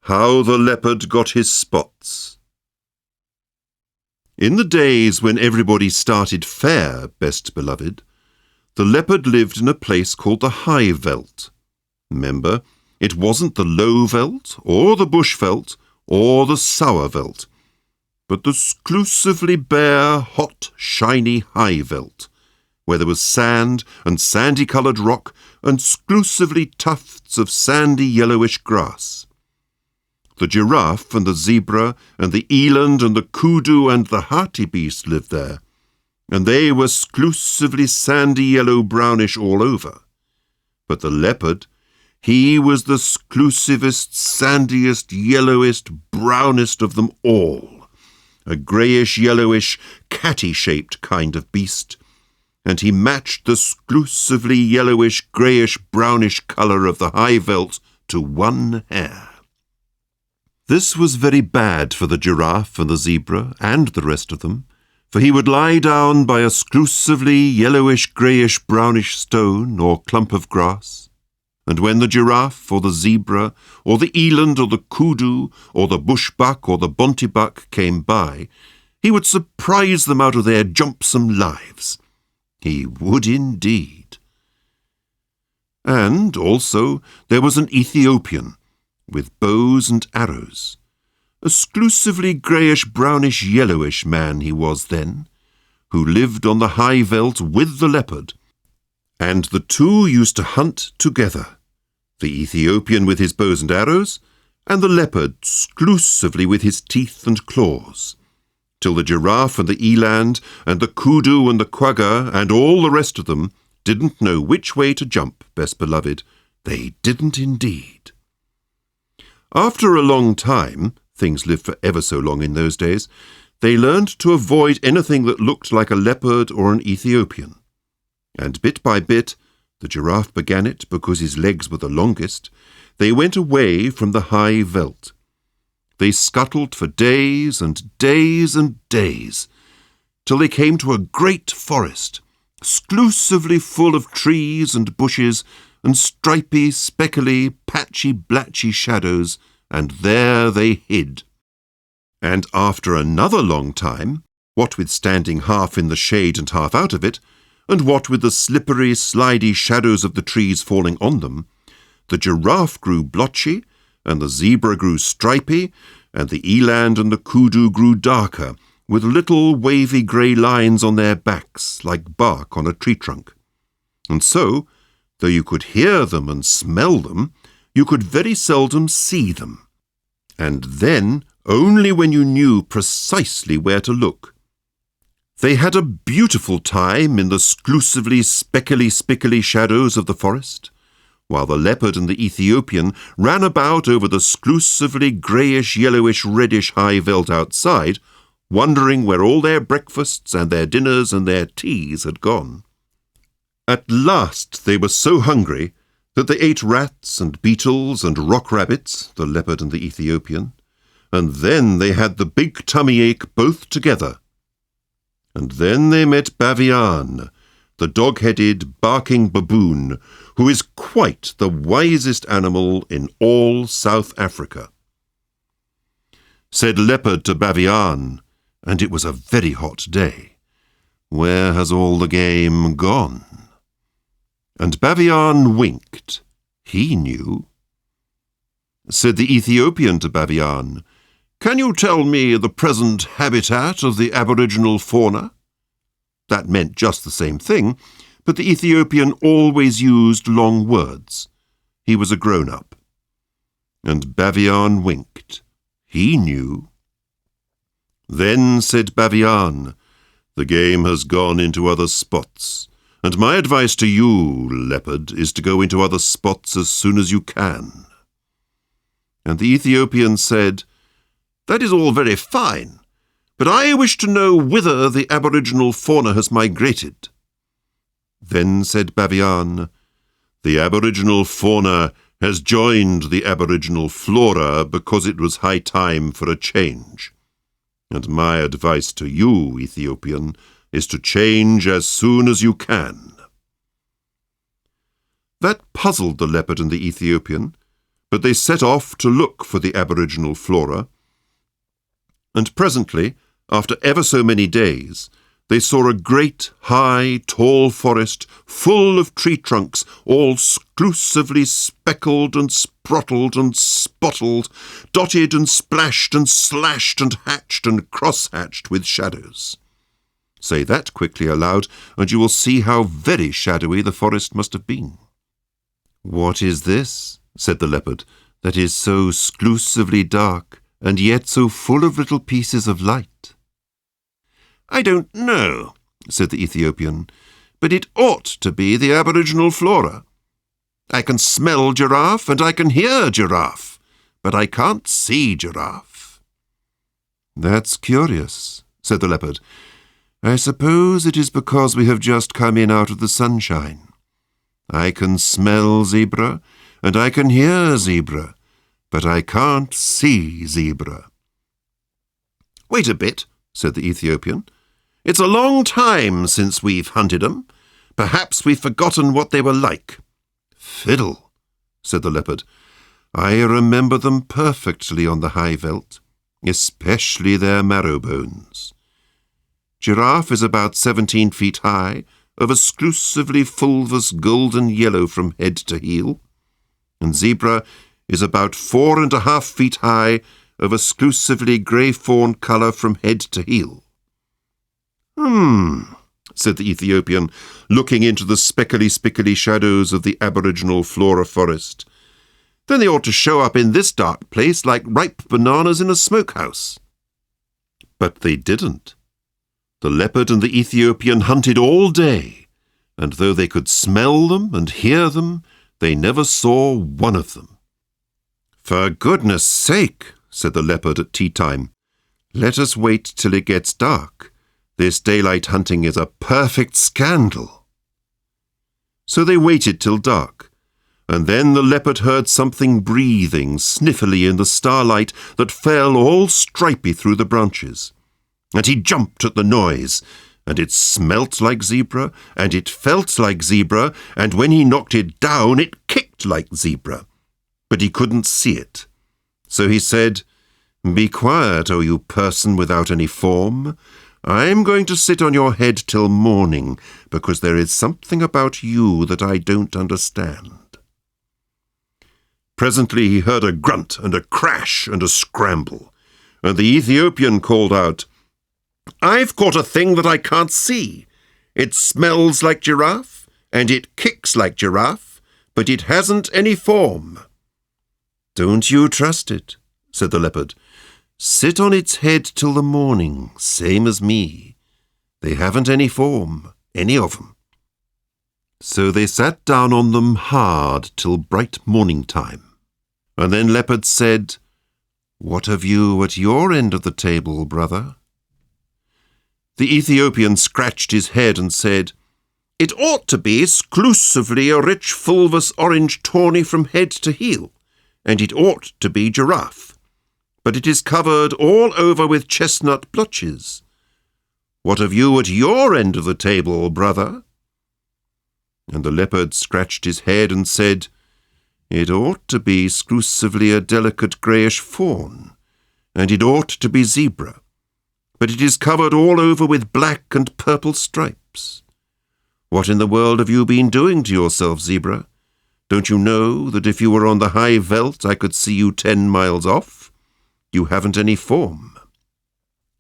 How the Leopard Got His Spots. In the days when everybody started fair, best beloved, the leopard lived in a place called the high veld. Remember, it wasn't the low veld, or the bush veld, or the sour veld, but the exclusively bare, hot, shiny high veld, where there was sand and sandy-coloured rock and exclusively tufts of sandy yellowish grass. The giraffe and the zebra and the eland and the kudu and the hartebeest lived there, and they were exclusively sandy yellow-brownish all over. But the leopard, he was the exclusivest, sandiest, yellowest, brownest of them all, a greyish-yellowish, catty-shaped kind of beast, and he matched the exclusively yellowish, greyish-brownish colour of the high veld to one hair. This was very bad for the giraffe and the zebra and the rest of them, for he would lie down by a exclusively yellowish-greyish-brownish stone or clump of grass, and when the giraffe or the zebra or the eland or the kudu or the bushbuck or the bontybuck came by, he would surprise them out of their jumpsome lives. He would indeed. And also there was an Ethiopian, with bows and arrows. Exclusively greyish-brownish-yellowish man he was then, who lived on the high veld with the leopard, and the two used to hunt together, the Ethiopian with his bows and arrows, and the leopard exclusively with his teeth and claws, till the giraffe and the eland and the kudu and the quagga and all the rest of them didn't know which way to jump, best beloved. They didn't indeed. After a long time, things lived for ever so long in those days, they learned to avoid anything that looked like a leopard or an Ethiopian. And bit by bit, the giraffe began it because his legs were the longest, they went away from the high veld. They scuttled for days and days and days, till they came to a great forest, exclusively full of trees and bushes and stripy, speckly, patchy, blatchy shadows, and there they hid. And after another long time, what with standing half in the shade and half out of it, and what with the slippery, slidey shadows of the trees falling on them, the giraffe grew blotchy, and the zebra grew stripy, and the eland and the kudu grew darker, with little wavy grey lines on their backs, like bark on a tree trunk. And so, though you could hear them and smell them, you could very seldom see them. And then only when you knew precisely where to look. They had a beautiful time in the exclusively speckly-spickly shadows of the forest, while the leopard and the Ethiopian ran about over the exclusively greyish-yellowish-reddish high veld outside, wondering where all their breakfasts and their dinners and their teas had gone. At last they were so hungry that they ate rats and beetles and rock rabbits, the leopard and the Ethiopian, and then they had the big tummy ache both together. And then they met Baviaan, the dog-headed, barking baboon, who is quite the wisest animal in all South Africa. Said Leopard to Baviaan, and it was a very hot day, "Where has all the game gone?" And Baviaan winked. He knew. Said the Ethiopian to Baviaan, "Can you tell me the present habitat of the aboriginal fauna?" That meant just the same thing, but the Ethiopian always used long words. He was a grown-up. And Baviaan winked. He knew. Then said Baviaan, "The game has gone into other spots, and my advice to you, leopard, is to go into other spots as soon as you can." And the Ethiopian said, "That is all very fine, but I wish to know whither the aboriginal fauna has migrated." Then said Baviaan, "The aboriginal fauna has joined the aboriginal flora because it was high time for a change. And my advice to you, Ethiopian, is to change as soon as you can." That puzzled the leopard and the Ethiopian, But they set off to look for the aboriginal flora, and presently, after ever so many days, they saw a great, high, tall forest full of tree trunks, all exclusively speckled and sprottled and spottled, dotted and splashed and slashed and hatched and cross-hatched with shadows. Say that quickly aloud, and you will see how very shadowy the forest must have been. "What is this," said the leopard, "that is so exclusively dark, and yet so full of little pieces of light?" "I don't know," said the Ethiopian, "but it ought to be the aboriginal flora. I can smell giraffe and I can hear giraffe, but I can't see giraffe." "That's curious," said the leopard. "I suppose it is because we have just come in out of the sunshine. I can smell zebra and I can hear zebra, but I can't see zebra." "Wait a bit," said the Ethiopian. "It's a long time since we've hunted 'em. Perhaps we've forgotten what they were like." "Fiddle," said the leopard. "I remember them perfectly on the high veldt, especially their marrow bones. Giraffe is about 17 feet high, of exclusively fulvous golden yellow from head to heel, and zebra is about 4.5 feet high, of exclusively grey fawn colour from head to heel." Said the Ethiopian, looking into the speckly-spickly shadows of the aboriginal flora forest. "Then they ought to show up in this dark place like ripe bananas in a smokehouse." But they didn't. The leopard and the Ethiopian hunted all day, and though they could smell them and hear them, they never saw one of them. "For goodness sake," said the leopard at tea-time, "let us wait till it gets dark. This daylight hunting is a perfect scandal." So they waited till dark, and then the leopard heard something breathing sniffily in the starlight that fell all stripy through the branches. And he jumped at the noise, and it smelt like zebra, and it felt like zebra, and when he knocked it down, it kicked like zebra. But he couldn't see it. So he said, "Be quiet, O you person without any form. I'm going to sit on your head till morning, because there is something about you that I don't understand." Presently he heard a grunt and a crash and a scramble, and the Ethiopian called out, "I've caught a thing that I can't see. It smells like giraffe, and it kicks like giraffe, but it hasn't any form." "Don't you trust it," said the leopard. "Sit on its head till the morning, same as me. They haven't any form, any of 'em." So they sat down on them hard till bright morning time. And then Leopard said, "What have you at your end of the table, brother?" The Ethiopian scratched his head and said, "It ought to be exclusively a rich fulvous orange tawny from head to heel, and it ought to be giraffe, but it is covered all over with chestnut blotches. What have you at your end of the table, brother?" And the leopard scratched his head and said, "It ought to be exclusively a delicate greyish fawn, and it ought to be zebra, but it is covered all over with black and purple stripes. What in the world have you been doing to yourself, zebra? Don't you know that if you were on the high veldt I could see you 10 miles off? You haven't any form."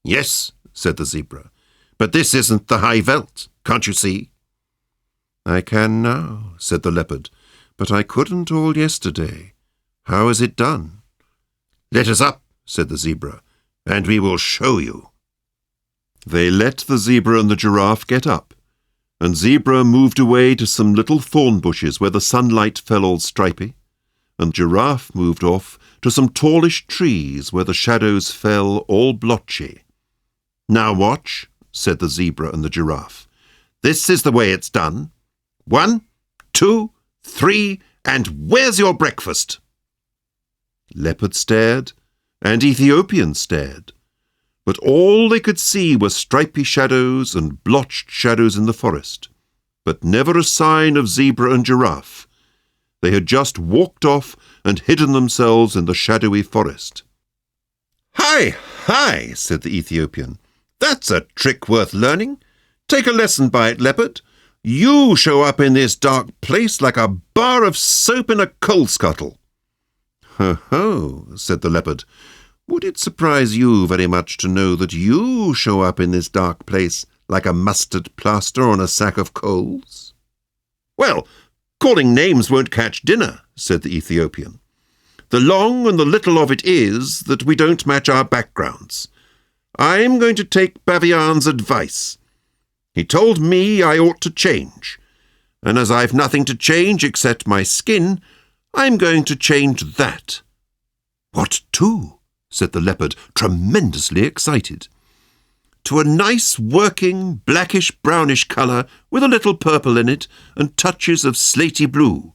"Yes," said the zebra, "but this isn't the high veldt, can't you see?" "I can now," said the leopard, "but I couldn't all yesterday. How is it done?" "Let us up," said the zebra, "and we will show you." They let the zebra and the giraffe get up, and Zebra moved away to some little thorn bushes where the sunlight fell all stripy, and Giraffe moved off to some tallish trees where the shadows fell all blotchy. "Now watch," said the zebra and the giraffe. "This is the way it's done. 1, 2, 3, and where's your breakfast?" Leopard stared, and Ethiopian stared, but all they could see were stripy shadows and blotched shadows in the forest, but never a sign of zebra and giraffe. They had just walked off and hidden themselves in the shadowy forest. "Hi, hi," said the Ethiopian. "That's a trick worth learning. Take a lesson by it, Leopard. You show up in this dark place like a bar of soap in a coal scuttle." "Ho, ho," said the Leopard. "Would it surprise you very much to know that you show up in this dark place like a mustard plaster on a sack of coals?" "Well, calling names won't catch dinner," said the Ethiopian. "The long and the little of it is that we don't match our backgrounds. I'm going to take Baviane's advice. He told me I ought to change, and as I've nothing to change except my skin, I'm going to change that." "What to?" said the Leopard, tremendously excited. "To a nice working blackish-brownish colour with a little purple in it and touches of slaty blue.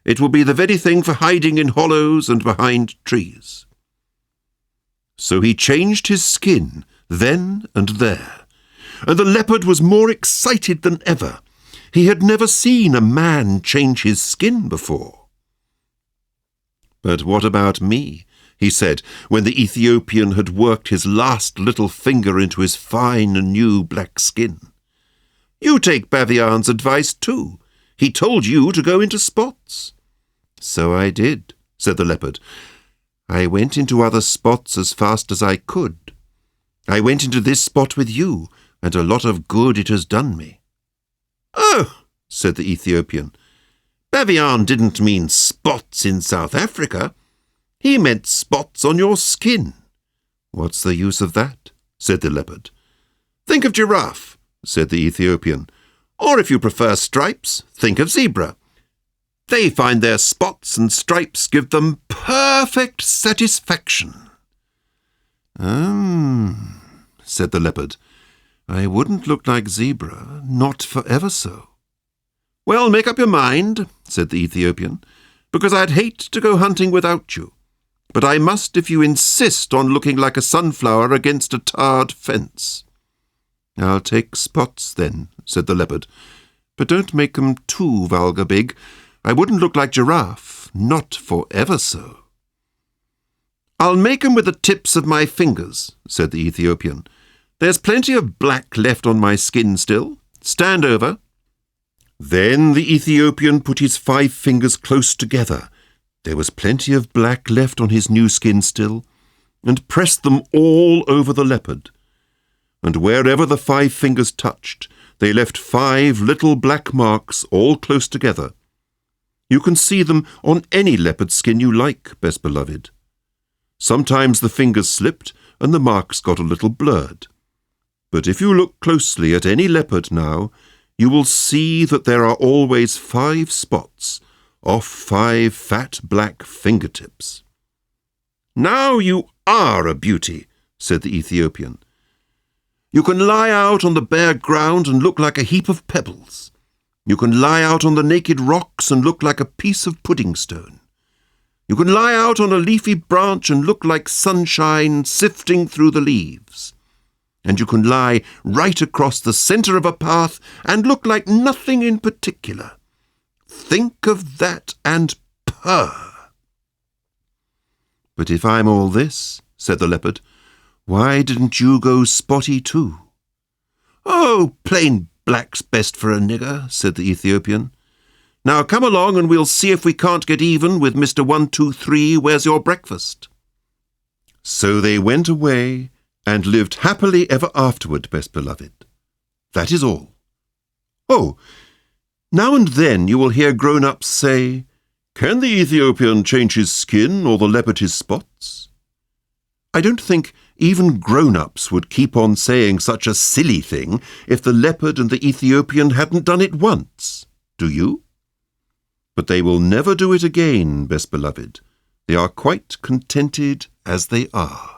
It will be the very thing for hiding in hollows and behind trees." So he changed his skin then and there, and the Leopard was more excited than ever. He had never seen a man change his skin before. "But what about me?" he said, when the Ethiopian had worked his last little finger into his fine new black skin. "You take Baviane's advice too. He told you to go into spots." "So I did," said the Leopard. "I went into other spots as fast as I could. I went into this spot with you, and a lot of good it has done me." "Oh," said the Ethiopian, "Baviane didn't mean spots in South Africa. He meant spots on your skin." "What's the use of that?" said the Leopard. "Think of giraffe," said the Ethiopian. "Or if you prefer stripes, think of zebra. They find their spots and stripes give them perfect satisfaction." Said the Leopard. "I wouldn't look like zebra, not for ever so." "Well, make up your mind," said the Ethiopian, "because I'd hate to go hunting without you. But I must if you insist on looking like a sunflower against a tarred fence." "I'll take spots then," said the Leopard, "but don't make them too vulgar big. I wouldn't look like giraffe, not for ever so." "I'll make 'em with the tips of my fingers," said the Ethiopian. "There's plenty of black left on my skin still. Stand over." Then the Ethiopian put his 5 fingers close together. There was plenty of black left on his new skin still, and pressed them all over the Leopard. And wherever the 5 fingers touched, they left 5 little black marks all close together. You can see them on any leopard skin you like, best beloved. Sometimes the fingers slipped and the marks got a little blurred. But if you look closely at any leopard now, you will see that there are always 5 spots off 5 fat black fingertips. "Now you are a beauty," said the Ethiopian. "You can lie out on the bare ground and look like a heap of pebbles. You can lie out on the naked rocks and look like a piece of pudding stone. You can lie out on a leafy branch and look like sunshine sifting through the leaves. And you can lie right across the centre of a path and look like nothing in particular. Think of that and purr." "But if I'm all this," said the Leopard, "why didn't you go spotty too?" "Oh, plain black's best for a nigger," said the Ethiopian. "Now come along and we'll see if we can't get even with Mr. 123, where's your breakfast?" So they went away and lived happily ever afterward, best beloved. That is all. Oh, now and then you will hear grown-ups say, "Can the Ethiopian change his skin or the leopard his spots?" I don't think even grown-ups would keep on saying such a silly thing if the leopard and the Ethiopian hadn't done it once. Do you? But they will never do it again, best beloved. They are quite contented as they are.